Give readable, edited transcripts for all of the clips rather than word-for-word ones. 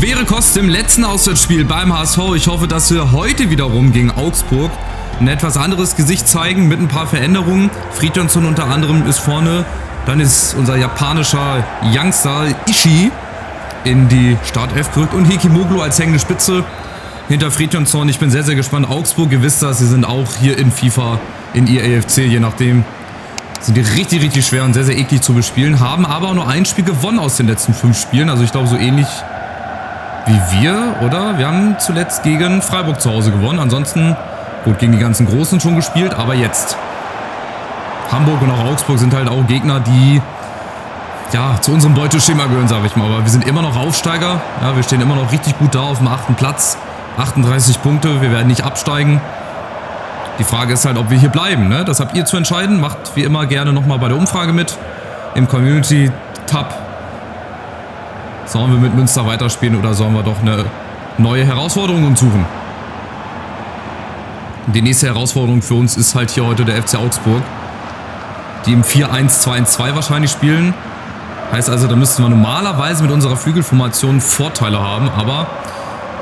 Schwere Kost im letzten Auswärtsspiel beim HSV. Ich hoffe, dass wir heute wiederum gegen Augsburg ein etwas anderes Gesicht zeigen mit ein paar Veränderungen. Fridtjonsson unter anderem ist vorne. Dann ist unser japanischer Youngster Ishii in die Startelf gerückt und Hekimoglu als hängende Spitze hinter Fridtjonsson. Ich bin sehr, sehr gespannt. Augsburg, ihr wisst das, sie sind auch hier in FIFA, in EAFC, je nachdem. Sind die richtig, richtig schwer und sehr, sehr eklig zu bespielen. Haben aber auch nur ein Spiel gewonnen aus den letzten 5 Spielen. Also ich glaube so ähnlich wie wir, oder? Wir haben zuletzt gegen Freiburg zu Hause gewonnen. Ansonsten, gut, gegen die ganzen Großen schon gespielt, aber jetzt. Hamburg und auch Augsburg sind halt auch Gegner, die ja zu unserem Beuteschema gehören, sage ich mal. Aber wir sind immer noch Aufsteiger. Ja, wir stehen immer noch richtig gut da auf dem 8. Platz. 38 Punkte, wir werden nicht absteigen. Die Frage ist halt, ob wir hier bleiben, ne? Das habt ihr zu entscheiden. Macht wie immer gerne nochmal bei der Umfrage mit. Im Community-Tab. Sollen wir mit Münster weiterspielen oder sollen wir doch eine neue Herausforderung uns suchen? Die nächste Herausforderung für uns ist halt hier heute der FC Augsburg. Die im 4-1-2-1-2 wahrscheinlich spielen. Heißt also, da müssten wir normalerweise mit unserer Flügelformation Vorteile haben. Aber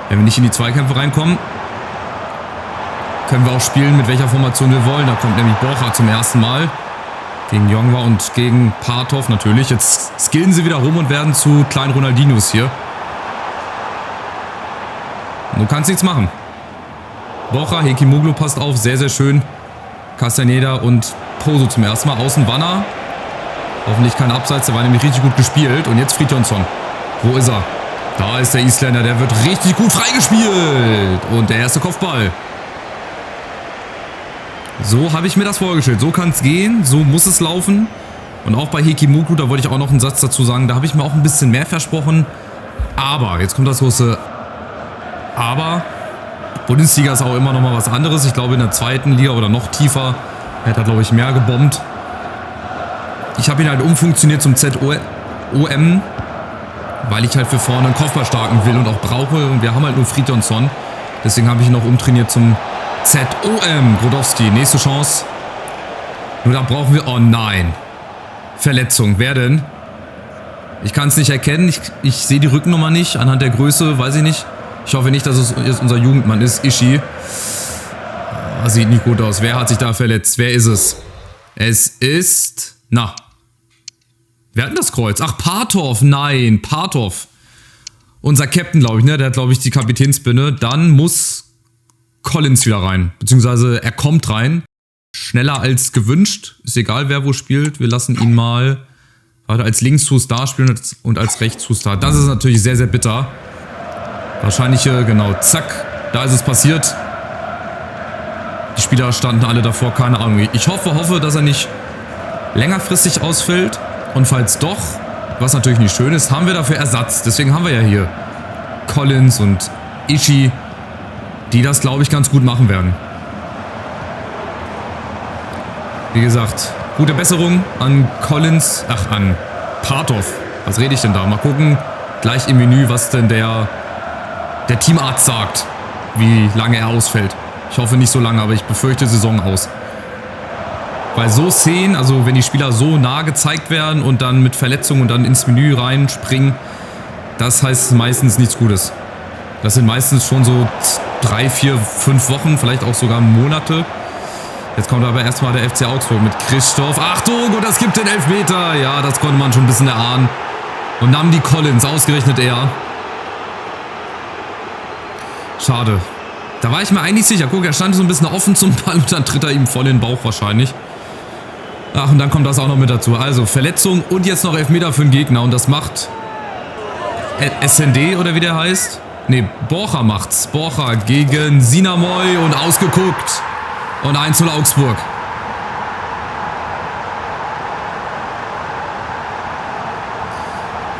wenn wir nicht in die Zweikämpfe reinkommen, können wir auch spielen, mit welcher Formation wir wollen. Da kommt nämlich Borcha zum ersten Mal. Gegen Jongwa und gegen Partov natürlich. Jetzt skillen sie wieder rum und werden zu kleinen Ronaldinhos hier. Du kannst nichts machen. Borcha, Hekimoglu passt auf, sehr, sehr schön. Castaneda und Poso zum ersten Mal. Außen Wanner. Hoffentlich kein Abseits, der war nämlich richtig gut gespielt. Und jetzt Fridtjonsson. Wo ist er? Da ist der Isländer, der wird richtig gut freigespielt. Und der erste Kopfball. So habe ich mir das vorgestellt. So kann es gehen, so muss es laufen. Und auch bei Hekimoglu, da wollte ich auch noch einen Satz dazu sagen, da habe ich mir auch ein bisschen mehr versprochen. Aber, jetzt kommt das große Aber. Bundesliga ist auch immer noch mal was anderes. Ich glaube in der zweiten Liga oder noch tiefer hätte er, glaube ich, mehr gebombt. Ich habe ihn halt umfunktioniert zum ZOM, weil ich halt für vorne einen Kopfballstarken will und auch brauche. Und wir haben halt nur Fridtjonsson. Deswegen habe ich ihn auch umtrainiert zum ZOM. Grodowski, nächste Chance. Nur da brauchen wir... Oh nein. Verletzung. Wer denn? Ich kann es nicht erkennen. Ich sehe die Rückennummer nicht. Anhand der Größe, weiß ich nicht. Ich hoffe nicht, dass es jetzt unser Jugendmann ist. Ishii. Sieht nicht gut aus. Wer hat sich da verletzt? Wer ist es? Es ist... Na. Wer hat denn das Kreuz? Ach, Partov. Nein, Partov. Unser Captain, glaube ich, ne? Der hat, glaube ich, die Kapitänsbinde. Dann muss Collins wieder rein. Beziehungsweise er kommt rein. Schneller als gewünscht. Ist egal, wer wo spielt. Wir lassen ihn mal als Linksfuß da spielen und als Rechtsfuß da. Das ist natürlich sehr, sehr bitter. Wahrscheinlich, genau, zack. Da ist es passiert. Die Spieler standen alle davor, keine Ahnung. Ich hoffe, dass er nicht längerfristig ausfällt. Und falls doch, was natürlich nicht schön ist, haben wir dafür Ersatz. Deswegen haben wir ja hier Collins und Ishii, die das, glaube ich, ganz gut machen werden. Wie gesagt, gute Besserung an Collins, an Partov. Was rede ich denn da? Mal gucken, gleich im Menü, was denn der Teamarzt sagt, wie lange er ausfällt. Ich hoffe nicht so lange, aber ich befürchte Saison aus. Weil so Szenen, also wenn die Spieler so nah gezeigt werden und dann mit Verletzungen und dann ins Menü reinspringen, das heißt meistens nichts Gutes. Das sind meistens schon so 3, 4, 5 Wochen, vielleicht auch sogar Monate. Jetzt kommt aber erstmal der FC Augsburg mit Christoph. Achtung, und das gibt den Elfmeter. Ja, das konnte man schon ein bisschen erahnen. Und nahm die Collins, ausgerechnet er. Schade. Da war ich mir eigentlich sicher. Guck, er stand so ein bisschen offen zum Ball und dann tritt er ihm voll in den Bauch wahrscheinlich. Ach, und dann kommt das auch noch mit dazu. Also, Verletzung und jetzt noch Elfmeter für den Gegner. Und das macht SND oder wie der heißt. Ne, Borcha macht's. Borcha gegen Sinamoy und ausgeguckt. Und 1-0 Augsburg.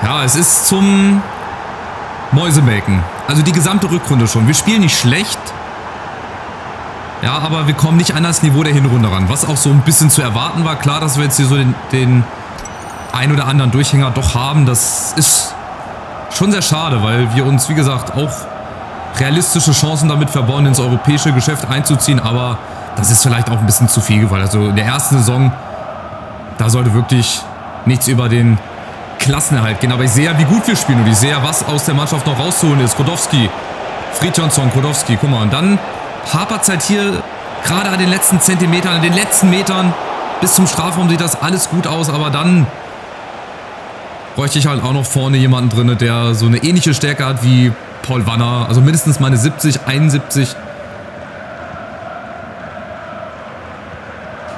Ja, es ist zum Mäusemelken. Also die gesamte Rückrunde schon. Wir spielen nicht schlecht. Ja, aber wir kommen nicht an das Niveau der Hinrunde ran. Was auch so ein bisschen zu erwarten war. Klar, dass wir jetzt hier so den ein oder anderen Durchhänger doch haben. Das ist schon sehr schade, weil wir uns, wie gesagt, auch realistische Chancen damit verbauen, ins europäische Geschäft einzuziehen. Aber das ist vielleicht auch ein bisschen zu viel gewollt. Also in der ersten Saison, da sollte wirklich nichts über den Klassenerhalt gehen. Aber ich sehe ja, wie gut wir spielen und ich sehe ja, was aus der Mannschaft noch rauszuholen ist. Grodowski, Fridjonsson, Grodowski, guck mal. Und dann hapert es halt hier gerade an den letzten Zentimetern, an den letzten Metern bis zum Strafraum sieht das alles gut aus, aber dann bräuchte ich halt auch noch vorne jemanden drin, der so eine ähnliche Stärke hat wie Paul Wanner. Also mindestens meine 70, 71.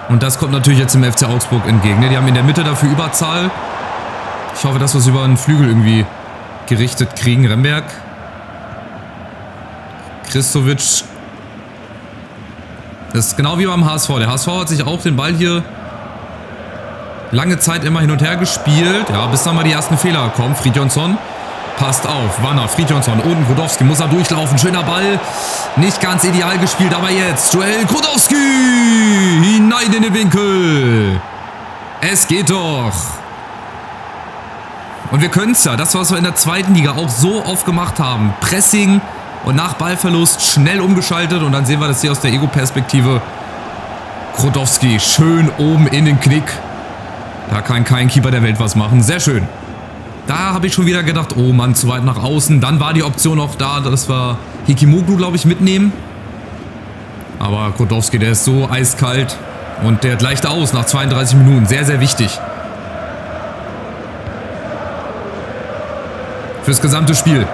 Und das kommt natürlich jetzt dem FC Augsburg entgegen. Die haben in der Mitte dafür Überzahl. Ich hoffe, dass wir es über einen Flügel irgendwie gerichtet kriegen. Remberg. Kristovic. Das ist genau wie beim HSV. Der HSV hat sich auch den Ball hier lange Zeit immer hin und her gespielt. Ja, bis dann mal die ersten Fehler kommen. Fridjonsson passt auf. Wanner, Fridjonsson, unten Grodowski muss er durchlaufen. Schöner Ball. Nicht ganz ideal gespielt, aber jetzt Joel Grodowski hinein in den Winkel. Es geht doch. Und wir können es ja. Das, was wir in der zweiten Liga auch so oft gemacht haben. Pressing und nach Ballverlust schnell umgeschaltet. Und dann sehen wir das hier aus der Ego-Perspektive. Grodowski schön oben in den Knick. Da kann kein Keeper der Welt was machen. Sehr schön. Da habe ich schon wieder gedacht, oh Mann, zu weit nach außen. Dann war die Option auch da, dass wir Hikimoglu, glaube ich, mitnehmen. Aber Grodowski, der ist so eiskalt. Und der gleicht aus nach 32 Minuten. Sehr, sehr wichtig. Fürs gesamte Spiel.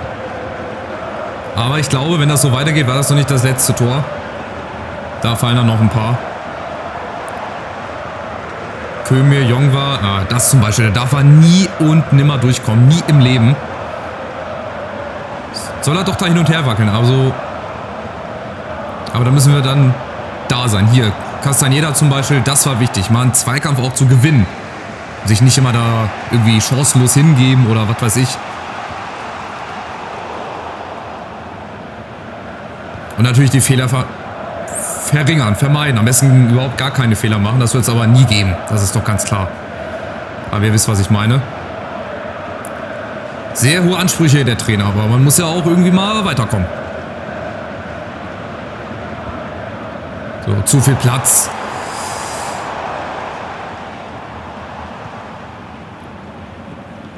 Aber ich glaube, wenn das so weitergeht, war das noch nicht das letzte Tor. Da fallen dann noch ein paar. Kömir, Jongwa, das zum Beispiel, da darf er nie und nimmer durchkommen. Nie im Leben. Soll er doch da hin und her wackeln. Also, aber da müssen wir dann da sein. Hier, Castañeda zum Beispiel, das war wichtig. Mal einen Zweikampf auch zu gewinnen. Sich nicht immer da irgendwie chancenlos hingeben oder was weiß ich. Und natürlich die Fehler verringern, vermeiden. Am besten überhaupt gar keine Fehler machen. Das wird es aber nie geben. Das ist doch ganz klar. Aber ihr wisst, was ich meine. Sehr hohe Ansprüche der Trainer, aber man muss ja auch irgendwie mal weiterkommen. So, zu viel Platz.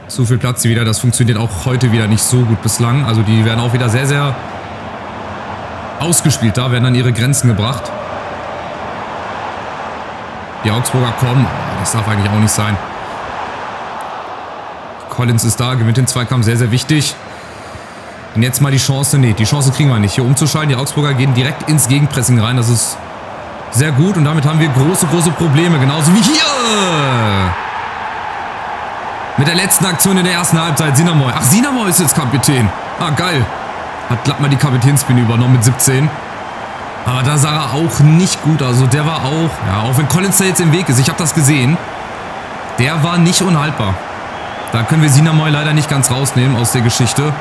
Zu viel Platz wieder. Das funktioniert auch heute wieder nicht so gut bislang. Also die werden auch wieder sehr, sehr ausgespielt. Da werden dann ihre Grenzen gebracht. Die Augsburger kommen. Das darf eigentlich auch nicht sein. Collins ist da, gewinnt den Zweikampf. Sehr, sehr wichtig. Und jetzt mal die Chance. Ne, die Chance kriegen wir nicht, hier umzuschalten. Die Augsburger gehen direkt ins Gegenpressing rein. Das ist sehr gut. Und damit haben wir große, große Probleme. Genauso wie hier. Mit der letzten Aktion in der ersten Halbzeit. Sinamoy. Ach, Sinamoy ist jetzt Kapitän. Ah, geil. Hat glatt mal die Kapitänsbinde übernommen mit 17. Aber da sah er auch nicht gut. Also der war auch, ja, auch wenn Collins da jetzt im Weg ist, ich habe das gesehen, der war nicht unhaltbar. Da können wir Sinamoy leider nicht ganz rausnehmen aus der Geschichte.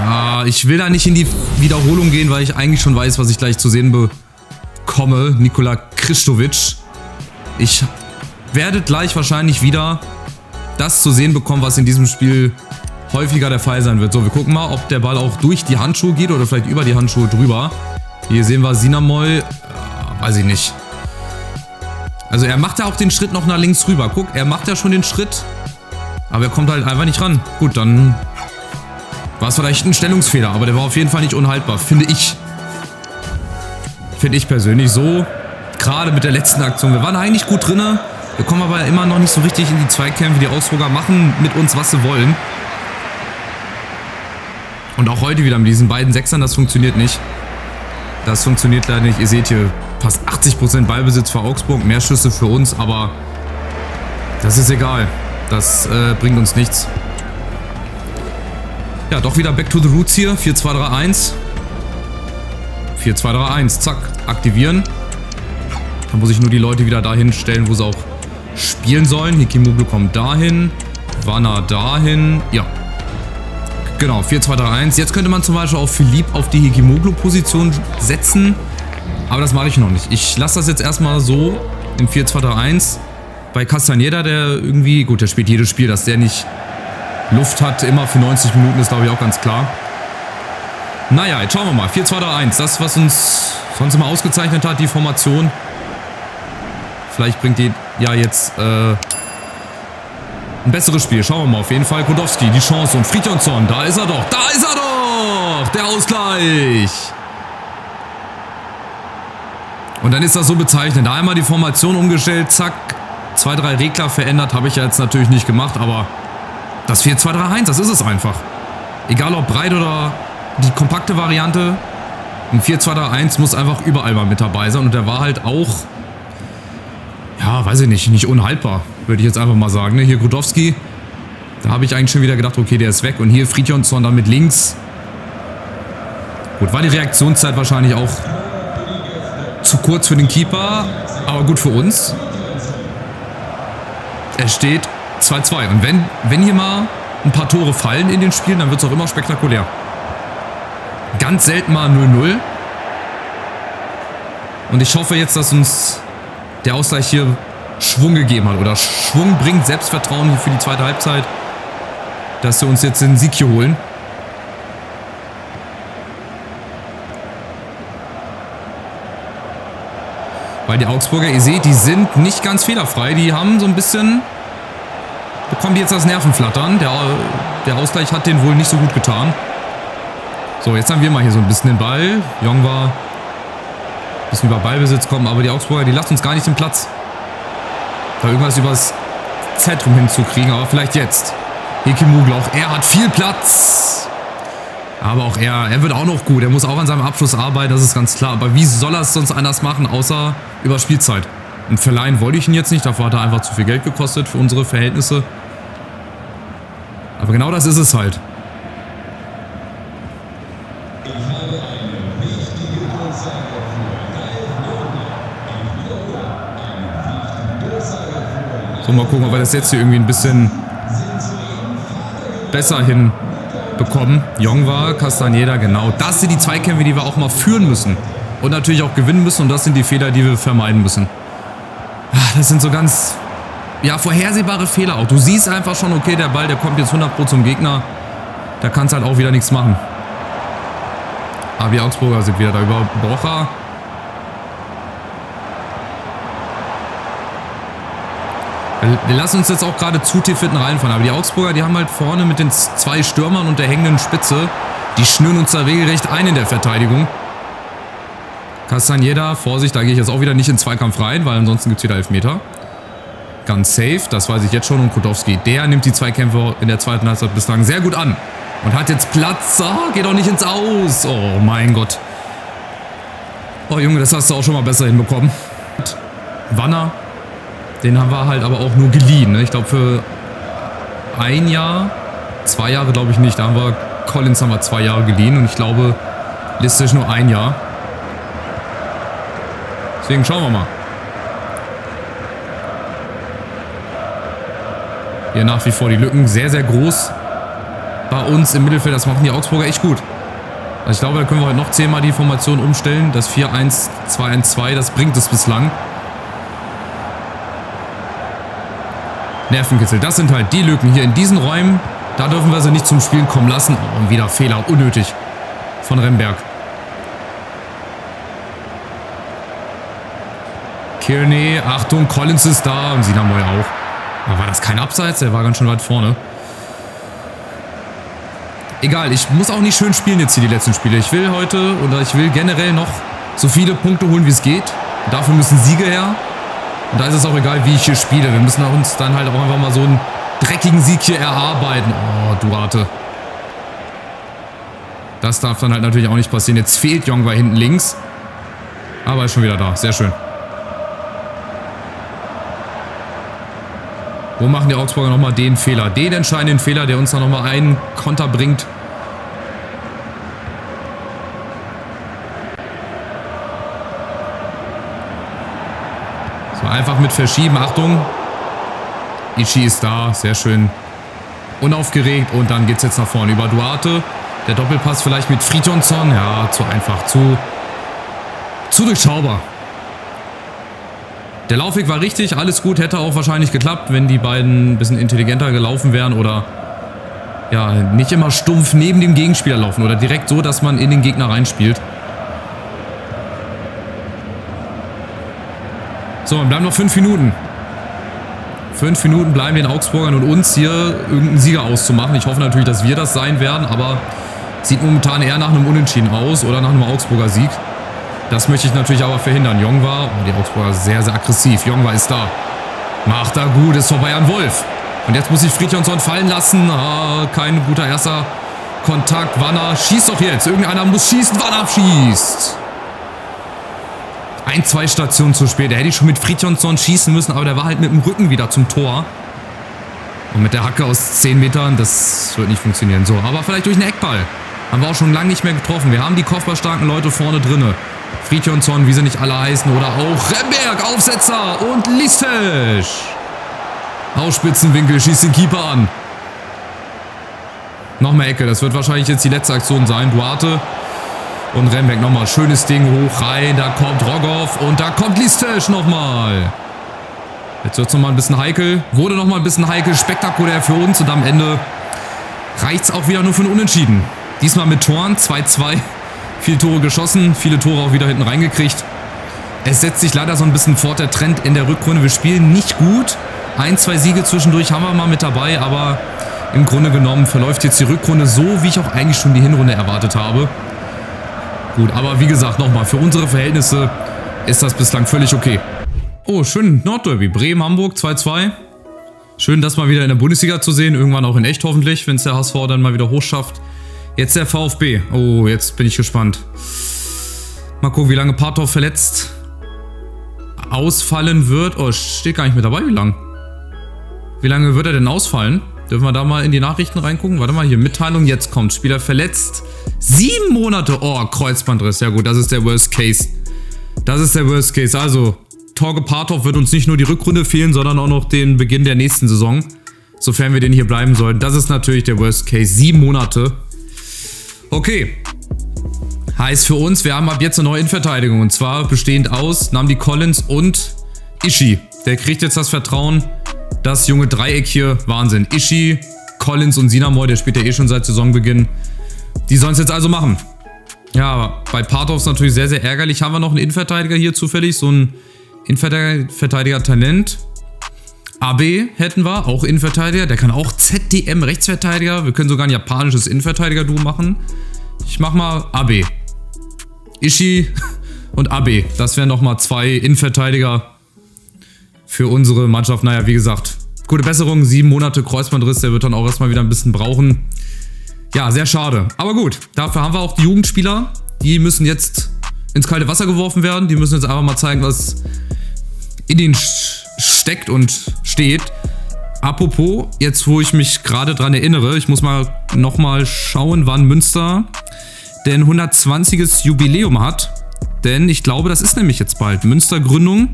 Ja, ich will da nicht in die Wiederholung gehen, weil ich eigentlich schon weiß, was ich gleich zu sehen bekomme. Nikola Kristovic. Ich werde gleich wahrscheinlich wieder das zu sehen bekommen, was in diesem Spiel häufiger der Fall sein wird. So, wir gucken mal, ob der Ball auch durch die Handschuhe geht oder vielleicht über die Handschuhe drüber. Hier sehen wir Sinamoy. Weiß ich nicht. Also er macht ja auch den Schritt noch nach links rüber. Guck, er macht ja schon den Schritt. Aber er kommt halt einfach nicht ran. Gut, dann war es vielleicht ein Stellungsfehler. Aber der war auf jeden Fall nicht unhaltbar, finde ich. Finde ich persönlich so. Gerade mit der letzten Aktion. Wir waren eigentlich gut drin. Wir kommen aber immer noch nicht so richtig in die Zweikämpfe. Die Augsburger machen mit uns, was sie wollen. Und auch heute wieder mit diesen beiden Sechsern, das funktioniert nicht. Das funktioniert leider nicht. Ihr seht hier fast 80% Ballbesitz für Augsburg, mehr Schüsse für uns, aber das ist egal. Das bringt uns nichts. Ja, doch wieder back to the roots hier. 4-2-3-1. 4-2-3-1. Zack, aktivieren. Dann muss ich nur die Leute wieder dahin stellen, wo sie auch spielen sollen. Hikimoglu kommt dahin. Wanner dahin. Ja. Genau, 4-2-3-1. Jetzt könnte man zum Beispiel auch Philipp auf die Hikimoglu-Position setzen. Aber das mache ich noch nicht. Ich lasse das jetzt erstmal so im 4-2-3-1. Bei Castañeda, der irgendwie, gut, der spielt jedes Spiel, dass der nicht Luft hat, immer für 90 Minuten, ist glaube ich auch ganz klar. Naja, jetzt schauen wir mal. 4-2-3-1. Das, was uns sonst immer ausgezeichnet hat, die Formation. Vielleicht bringt die ja jetzt ein besseres Spiel. Schauen wir mal. Auf jeden Fall Godowski, die Chance und Fridjonsson. Da ist er doch. Da ist er doch. Der Ausgleich. Und dann ist das so bezeichnend. Da einmal die Formation umgestellt. Zack. 2-3 Regler verändert. Habe ich ja jetzt natürlich nicht gemacht. Aber das 4-2-3-1, das ist es einfach. Egal ob breit oder die kompakte Variante. Ein 4-2-3-1 muss einfach überall mal mit dabei sein. Und der war halt auch, ja, weiß ich nicht unhaltbar, würde ich jetzt einfach mal sagen. Hier Godowski, da habe ich eigentlich schon wieder gedacht, okay, der ist weg. Und hier Fridjonsson dann mit links. Gut, war die Reaktionszeit wahrscheinlich auch zu kurz für den Keeper, aber gut für uns. Es steht 2-2. Und wenn hier mal ein paar Tore fallen in den Spielen, dann wird es auch immer spektakulär. Ganz selten mal 0-0. Und ich hoffe jetzt, dass uns der Ausgleich hier Schwung gegeben hat. Oder Schwung bringt, Selbstvertrauen für die zweite Halbzeit. Dass wir uns jetzt den Sieg hier holen. Weil die Augsburger, ihr seht, die sind nicht ganz fehlerfrei. Die haben so ein bisschen, bekommen die jetzt das Nervenflattern. Der Ausgleich hat denen wohl nicht so gut getan. So, jetzt haben wir mal hier so ein bisschen den Ball. Jong war ein bisschen über Ballbesitz kommen, aber die Augsburger, die lassen uns gar nicht den Platz. Da irgendwas übers Zentrum hinzukriegen, aber vielleicht jetzt. Hekimuglu, auch er hat viel Platz. Aber auch er wird auch noch gut. Er muss auch an seinem Abschluss arbeiten, das ist ganz klar. Aber wie soll er es sonst anders machen, außer über Spielzeit? Und verleihen wollte ich ihn jetzt nicht, dafür hat er einfach zu viel Geld gekostet für unsere Verhältnisse. Aber genau das ist es halt. So, mal gucken, ob wir das jetzt hier irgendwie ein bisschen besser hinbekommen. Jong war, Castañeda, genau. Das sind die Zweikämpfe, die wir auch mal führen müssen. Und natürlich auch gewinnen müssen. Und das sind die Fehler, die wir vermeiden müssen. Das sind so ganz, ja, vorhersehbare Fehler auch. Du siehst einfach schon, okay, der Ball, der kommt jetzt 100% zum Gegner. Da kannst halt auch wieder nichts machen. Aber die Augsburger sind wieder da über Brocha. Wir lassen uns jetzt auch gerade zu tief hinten reinfahren. Aber die Augsburger, die haben halt vorne mit den 2 Stürmern und der hängenden Spitze, die schnüren uns da regelrecht ein in der Verteidigung. Castañeda, Vorsicht, da gehe ich jetzt auch wieder nicht in Zweikampf rein, weil ansonsten gibt es wieder Elfmeter. Ganz safe, das weiß ich jetzt schon. Und Godowski, der nimmt die Zweikämpfe in der zweiten Halbzeit bislang sehr gut an. Und hat jetzt Platz. Oh, geht doch nicht ins Aus. Oh mein Gott. Oh Junge, das hast du auch schon mal besser hinbekommen. Wanner. Den haben wir halt aber auch nur geliehen. Ne? Ich glaube für 1 Jahr, 2 Jahre glaube ich nicht. Da haben wir Collins 2 Jahre geliehen und ich glaube listisch nur 1 Jahr. Deswegen schauen wir mal. Hier nach wie vor die Lücken sehr, sehr groß bei uns im Mittelfeld. Das machen die Augsburger echt gut. Also ich glaube, da können wir heute noch 10-mal die Formation umstellen. Das 4-1-2-1-2, das bringt es bislang. Nervenkitzel, das sind halt die Lücken hier in diesen Räumen. Da dürfen wir sie nicht zum Spielen kommen lassen. Oh, und wieder Fehler, unnötig von Remberg. Kearney, Achtung, Collins ist da und Sinamoy auch. Aber war das kein Abseits? Der war ganz schön weit vorne. Egal, ich muss auch nicht schön spielen jetzt hier die letzten Spiele. Ich will heute oder ich will generell noch so viele Punkte holen, wie es geht. Dafür müssen Siege her. Und da ist es auch egal, wie ich hier spiele. Wir müssen uns dann halt auch einfach mal so einen dreckigen Sieg hier erarbeiten. Oh, Duarte. Das darf dann halt natürlich auch nicht passieren. Jetzt fehlt Jong bei hinten links. Aber ist schon wieder da. Sehr schön. Wo machen die Augsburger nochmal den Fehler? Den entscheidenden Fehler, der uns dann nochmal einen Konter bringt. So, einfach mit verschieben. Achtung. Ichi ist da. Sehr schön. Unaufgeregt. Und dann geht es jetzt nach vorne über Duarte. Der Doppelpass vielleicht mit Fridjonsson. Ja, zu einfach. Zu durchschaubar. Der Laufweg war richtig, alles gut, hätte auch wahrscheinlich geklappt, wenn die beiden ein bisschen intelligenter gelaufen wären oder ja, nicht immer stumpf neben dem Gegenspieler laufen oder direkt so, dass man in den Gegner reinspielt. So, dann bleiben noch 5 Minuten. 5 Minuten bleiben den Augsburgern und uns hier irgendeinen Sieger auszumachen. Ich hoffe natürlich, dass wir das sein werden, aber sieht momentan eher nach einem Unentschieden aus oder nach einem Augsburger Sieg. Das möchte ich natürlich aber verhindern. Jongwa, die Augsburger sehr, sehr aggressiv. Jongwa ist da. Macht da gut, ist vorbei an Wolf. Und jetzt muss sich Fridtjonsson fallen lassen. Ah, kein guter erster Kontakt. Wanner schießt doch jetzt. Irgendeiner muss schießen. Wanner schießt. 1-2 Stationen zu spät. Da hätte ich schon mit Fridtjonsson schießen müssen, aber der war halt mit dem Rücken wieder zum Tor. Und mit der Hacke aus 10 Metern, das wird nicht funktionieren. So, aber vielleicht durch einen Eckball. Haben wir auch schon lange nicht mehr getroffen. Wir haben die kopfballstarken Leute vorne drinne. Fridtjonsson, wie sie nicht alle heißen. Oder auch Remberg, Aufsetzer und Listesch. Aus Spitzenwinkel, schießt den Keeper an. Nochmal Ecke, das wird wahrscheinlich jetzt die letzte Aktion sein. Duarte und Remberg nochmal. Schönes Ding hoch rein, da kommt Rogoff und da kommt Listesch nochmal. Jetzt wird es nochmal ein bisschen heikel. Wurde nochmal ein bisschen heikel, spektakulär für uns. Und am Ende reicht es auch wieder nur für einen Unentschieden. Diesmal mit Toren, 2-2. Viele Tore geschossen, viele Tore auch wieder hinten reingekriegt. Es setzt sich leider so ein bisschen fort, der Trend in der Rückrunde. Wir spielen nicht gut. 1-2 Siege zwischendurch haben wir mal mit dabei, aber im Grunde genommen verläuft jetzt die Rückrunde so, wie ich auch eigentlich schon die Hinrunde erwartet habe. Gut, aber wie gesagt, nochmal, für unsere Verhältnisse ist das bislang völlig okay. Oh, schön Nordderby. Bremen-Hamburg 2-2. Schön, das mal wieder in der Bundesliga zu sehen. Irgendwann auch in echt hoffentlich, wenn es der HSV dann mal wieder hochschafft. Jetzt der VfB. Oh, jetzt bin ich gespannt. Mal gucken, wie lange Partov verletzt ausfallen wird. Oh, steht gar nicht mit dabei, wie lang. Wie lange wird er denn ausfallen? Dürfen wir da mal in die Nachrichten reingucken? Warte mal, hier, Mitteilung, jetzt kommt. Spieler verletzt. 7 Monate. Oh, Kreuzbandriss. Ja gut, das ist der Worst Case. Das ist der Worst Case. Also, Torge Partov wird uns nicht nur die Rückrunde fehlen, sondern auch noch den Beginn der nächsten Saison. Sofern wir den hier bleiben sollten. Das ist natürlich der Worst Case. 7 Monate. Okay. Heißt für uns, wir haben ab jetzt eine neue Innenverteidigung. Und zwar bestehend aus Nnamdi Collins und Ishii. Der kriegt jetzt das Vertrauen. Das junge Dreieck hier, Wahnsinn. Ishii, Collins und Sinamoy, der spielt ja eh schon seit Saisonbeginn. Die sollen es jetzt also machen. Ja, bei Partov ist natürlich sehr, sehr ärgerlich. Haben wir noch einen Innenverteidiger hier zufällig? So ein Innenverteidiger-Talent. Abe hätten wir, auch Innenverteidiger. Der kann auch ZDM, Rechtsverteidiger. Wir können sogar ein japanisches Innenverteidiger-Duo machen. Ich mach mal Abe. Ishii und Abe. Das wären nochmal 2 Innenverteidiger für unsere Mannschaft. Naja, wie gesagt, gute Besserung. 7 Monate Kreuzbandriss. Der wird dann auch erstmal wieder ein bisschen brauchen. Ja, sehr schade. Aber gut, dafür haben wir auch die Jugendspieler. Die müssen jetzt ins kalte Wasser geworfen werden. Die müssen jetzt einfach mal zeigen, was in ihnen steckt und steht. Apropos, jetzt wo ich mich gerade dran erinnere, ich muss mal nochmal schauen, wann Münster denn 120. Jubiläum hat. Denn ich glaube, das ist nämlich jetzt bald. Münster-Gründung.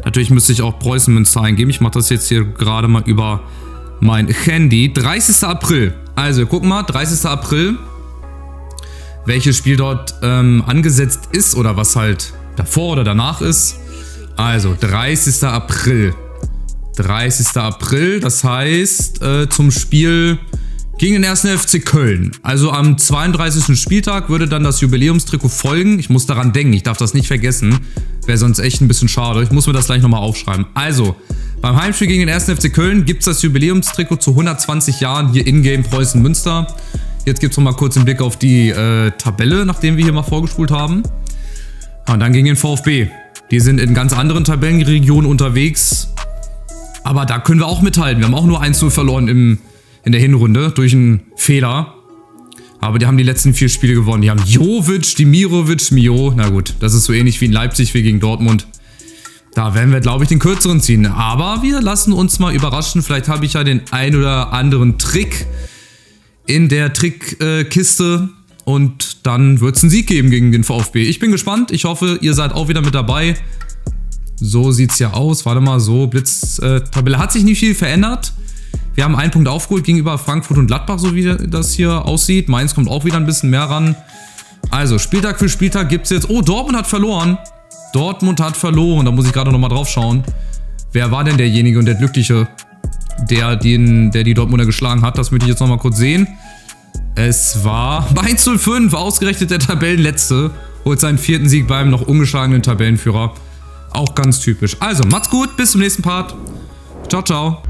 Natürlich müsste ich auch Preußen-Münster eingeben. Ich mache das jetzt hier gerade mal über mein Handy. 30. April. Also, guck mal, 30. April. Welches Spiel dort angesetzt ist oder was halt davor oder danach ist. Also, 30. April. 30. April, das heißt zum Spiel gegen den 1. FC Köln. Also am 32. Spieltag würde dann das Jubiläumstrikot folgen. Ich muss daran denken, ich darf das nicht vergessen. Wäre sonst echt ein bisschen schade. Ich muss mir das gleich nochmal aufschreiben. Also, beim Heimspiel gegen den 1. FC Köln gibt es das Jubiläumstrikot zu 120 Jahren hier in-game Preußen Münster. Jetzt gibt es nochmal kurz einen Blick auf die Tabelle, nachdem wir hier mal vorgespult haben. Und dann gegen den VfB. Die sind in ganz anderen Tabellenregionen unterwegs. Aber da können wir auch mithalten. Wir haben auch nur 1-0 verloren in der Hinrunde durch einen Fehler. Aber die haben die letzten 4 Spiele gewonnen. Die haben Jovic, Dimirovic, Mio. Na gut, das ist so ähnlich wie in Leipzig wie gegen Dortmund. Da werden wir, glaube ich, den kürzeren ziehen. Aber wir lassen uns mal überraschen. Vielleicht habe ich ja den ein oder anderen Trick in der Trickkiste. Und dann wird es einen Sieg geben gegen den VfB. Ich bin gespannt. Ich hoffe, ihr seid auch wieder mit dabei. So sieht es ja aus. Warte mal, so Blitztabelle. Hat sich nicht viel verändert. Wir haben 1 Punkt aufgeholt gegenüber Frankfurt und Gladbach, so wie das hier aussieht. Mainz kommt auch wieder ein bisschen mehr ran. Also, Spieltag für Spieltag gibt es jetzt... Oh, Dortmund hat verloren. Dortmund hat verloren. Da muss ich gerade nochmal drauf schauen. Wer war denn derjenige und der Glückliche, der die Dortmunder geschlagen hat? Das möchte ich jetzt nochmal kurz sehen. Es war Mainz 05, ausgerechnet der Tabellenletzte. Holt seinen 4. Sieg beim noch ungeschlagenen Tabellenführer. Auch ganz typisch. Also, macht's gut, bis zum nächsten Part. Ciao, ciao.